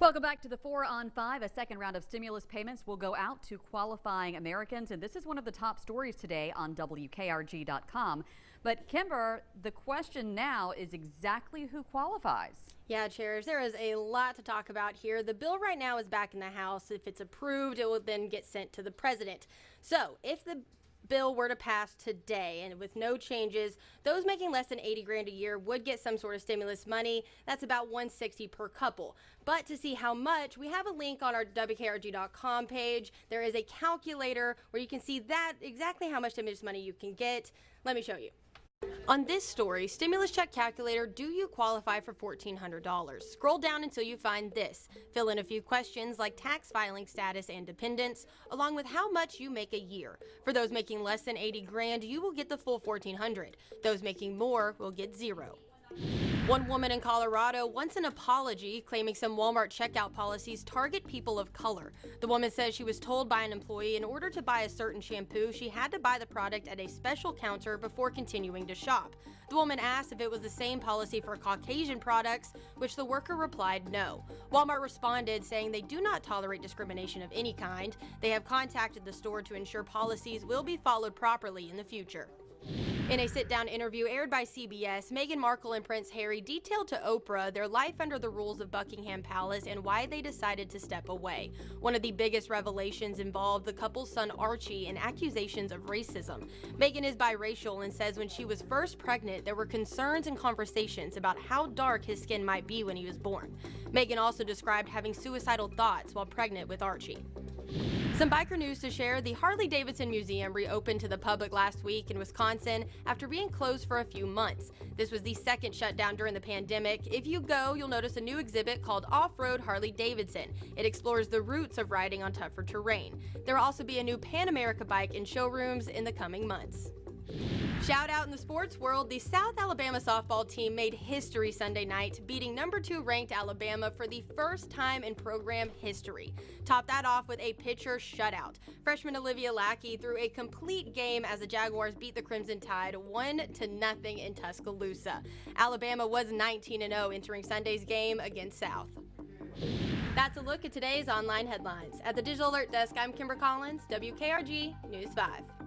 Welcome back to the 4 on 5. A second round of stimulus payments will go out to qualifying Americans, and this is one of the top stories today on WKRG.com. But Kimber, the question now is exactly who qualifies. Yeah, Chairs, there is a lot to talk about here. The bill right now is back in the House. If it's approved, it will then get sent to the president. So if the bill were to pass today and with no changes, those making less than 80 grand a year would get some sort of stimulus money. That's about $160 per couple. But to see how much, we have a link on our WKRG.com page. There is a calculator where you can see that exactly how much stimulus money you can get. Let me show you. On this story, stimulus check calculator, do you qualify for $1,400? Scroll down until you find this. Fill in a few questions like tax filing status and dependents, along with how much you make a year. For those making less than 80 grand, you will get the full $1,400. Those making more will get zero. One woman in Colorado wants an apology, claiming some Walmart checkout policies target people of color. The woman says she was told by an employee in order to buy a certain shampoo, she had to buy the product at a special counter before continuing to shop. The woman asked if it was the same policy for Caucasian products, which the worker replied no. Walmart responded saying they do not tolerate discrimination of any kind. They have contacted the store to ensure policies will be followed properly in the future. In a sit-down interview aired by CBS, Meghan Markle and Prince Harry detailed to Oprah their life under the rules of Buckingham Palace and why they decided to step away. One of the biggest revelations involved the couple's son Archie and accusations of racism. Meghan is biracial and says when she was first pregnant, there were concerns and conversations about how dark his skin might be when he was born. Meghan also described having suicidal thoughts while pregnant with Archie. Some biker news to share. The Harley-Davidson Museum reopened to the public last week in Wisconsin after being closed for a few months. This was the second shutdown during the pandemic. If you go, you'll notice a new exhibit called Off-Road Harley-Davidson. It explores the roots of riding on tougher terrain. There will also be a new Pan America bike in showrooms in the coming months. Shout out in the sports world, the South Alabama softball team made history Sunday night, beating number 2 ranked Alabama for the first time in program history. Top that off with a pitcher shutout. Freshman Olivia Lackey threw a complete game as the Jaguars beat the Crimson Tide 1-0 in Tuscaloosa. Alabama was 19-0 entering Sunday's game against South. That's a look at today's online headlines. At the Digital Alert Desk, I'm Kimber Collins, WKRG News 5.